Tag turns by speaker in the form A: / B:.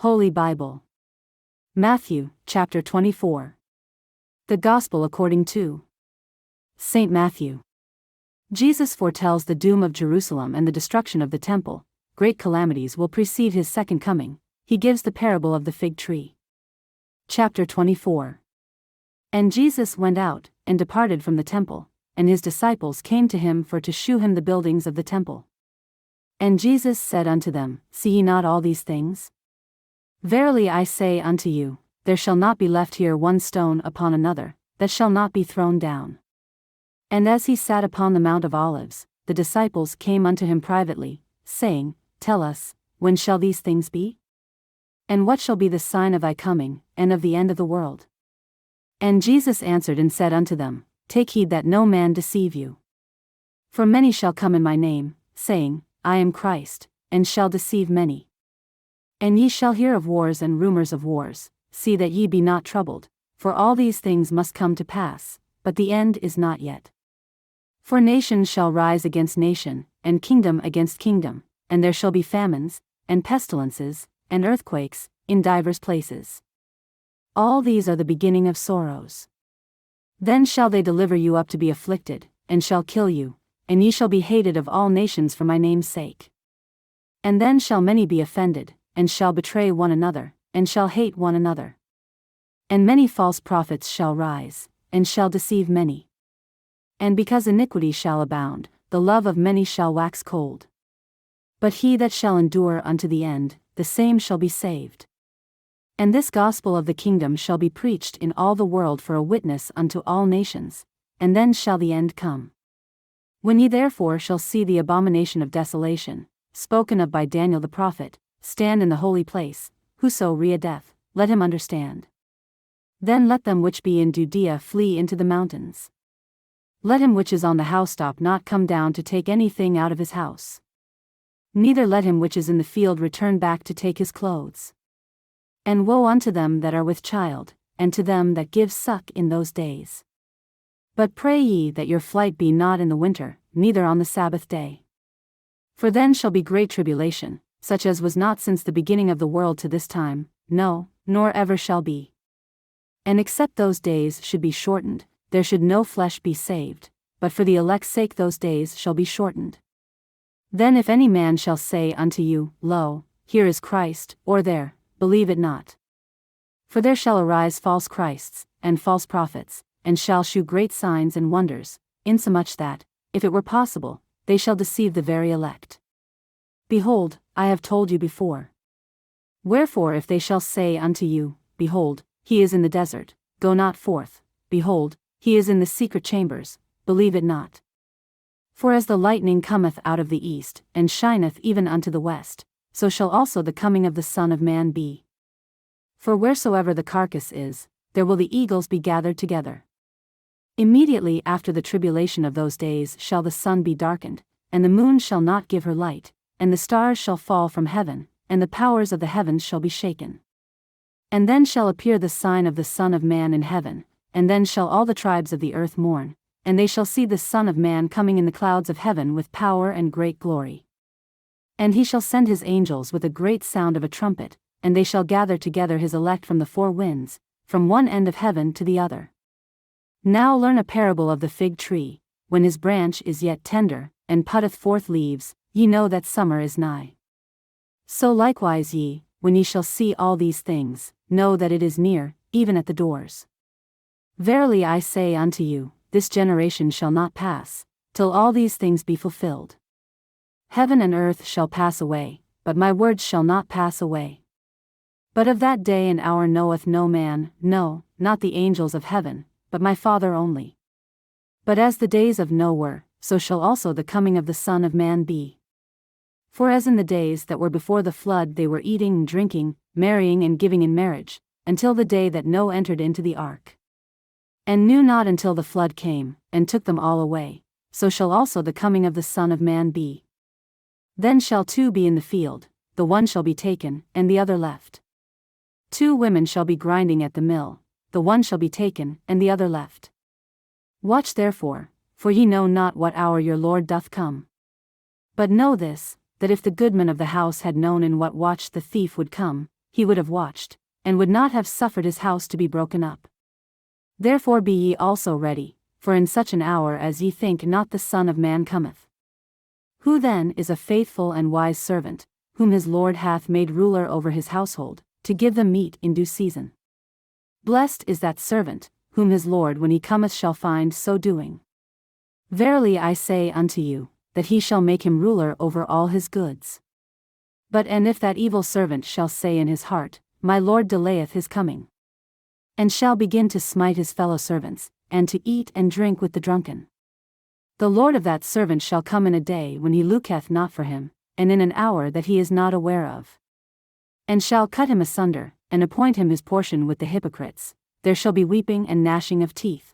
A: Holy Bible. Matthew, chapter 24. The Gospel according to St. Matthew. Jesus foretells the doom of Jerusalem and the destruction of the temple. Great calamities will precede his second coming. He gives the parable of the fig tree. Chapter 24. And Jesus went out, and departed from the temple, and his disciples came to him for to shew him the buildings of the temple. And Jesus said unto them, See ye not all these things? Verily I say unto you, there shall not be left here one stone upon another, that shall not be thrown down. And as he sat upon the Mount of Olives, the disciples came unto him privately, saying, Tell us, when shall these things be? And what shall be the sign of thy coming, and of the end of the world? And Jesus answered and said unto them, Take heed that no man deceive you. For many shall come in my name, saying, I am Christ, and shall deceive many. And ye shall hear of wars and rumors of wars. See that ye be not troubled, for all these things must come to pass, but the end is not yet. For nation shall rise against nation, and kingdom against kingdom, and there shall be famines, and pestilences, and earthquakes, in divers places. All these are the beginning of sorrows. Then shall they deliver you up to be afflicted, and shall kill you, and ye shall be hated of all nations for my name's sake. And then shall many be offended, and shall betray one another, and shall hate one another. And many false prophets shall rise, and shall deceive many. And because iniquity shall abound, the love of many shall wax cold. But he that shall endure unto the end, the same shall be saved. And this gospel of the kingdom shall be preached in all the world for a witness unto all nations, and then shall the end come. When ye therefore shall see the abomination of desolation, spoken of by Daniel the prophet, stand in the holy place, whoso readeth, let him understand. Then let them which be in Judea flee into the mountains. Let him which is on the housetop not come down to take anything out of his house. Neither let him which is in the field return back to take his clothes. And woe unto them that are with child, and to them that give suck in those days. But pray ye that your flight be not in the winter, neither on the Sabbath day. For then shall be great tribulation, such as was not since the beginning of the world to this time, no, nor ever shall be. And except those days should be shortened, there should no flesh be saved, but for the elect's sake those days shall be shortened. Then if any man shall say unto you, Lo, here is Christ, or there, believe it not. For there shall arise false Christs, and false prophets, and shall shew great signs and wonders, insomuch that, if it were possible, they shall deceive the very elect. Behold, I have told you before. Wherefore if they shall say unto you, Behold, he is in the desert, go not forth, behold, he is in the secret chambers, believe it not. For as the lightning cometh out of the east, and shineth even unto the west, so shall also the coming of the Son of Man be. For wheresoever the carcass is, there will the eagles be gathered together. Immediately after the tribulation of those days shall the sun be darkened, and the moon shall not give her light, and the stars shall fall from heaven, and the powers of the heavens shall be shaken. And then shall appear the sign of the Son of Man in heaven, and then shall all the tribes of the earth mourn, and they shall see the Son of Man coming in the clouds of heaven with power and great glory. And he shall send his angels with a great sound of a trumpet, and they shall gather together his elect from the four winds, from one end of heaven to the other. Now learn a parable of the fig tree. When his branch is yet tender, and putteth forth leaves, ye know that summer is nigh. So likewise ye, when ye shall see all these things, know that it is near, even at the doors. Verily I say unto you, this generation shall not pass, till all these things be fulfilled. Heaven and earth shall pass away, but my words shall not pass away. But of that day and hour knoweth no man, no, not the angels of heaven, but my Father only. But as the days of Noah were, so shall also the coming of the Son of Man be. For as in the days that were before the flood they were eating and drinking, marrying and giving in marriage, until the day that Noah entered into the ark. And knew not until the flood came, and took them all away, so shall also the coming of the Son of Man be. Then shall two be in the field, the one shall be taken, and the other left. 2 women shall be grinding at the mill, the one shall be taken, and the other left. Watch therefore, for ye know not what hour your Lord doth come. But know this, that if the goodman of the house had known in what watch the thief would come, he would have watched, and would not have suffered his house to be broken up. Therefore be ye also ready, for in such an hour as ye think not the Son of Man cometh. Who then is a faithful and wise servant, whom his Lord hath made ruler over his household, to give them meat in due season? Blessed is that servant, whom his Lord when he cometh shall find so doing. Verily I say unto you, that he shall make him ruler over all his goods. But and if that evil servant shall say in his heart, My Lord delayeth his coming, and shall begin to smite his fellow servants, and to eat and drink with the drunken, the Lord of that servant shall come in a day when he looketh not for him, and in an hour that he is not aware of, and shall cut him asunder, and appoint him his portion with the hypocrites. There shall be weeping and gnashing of teeth.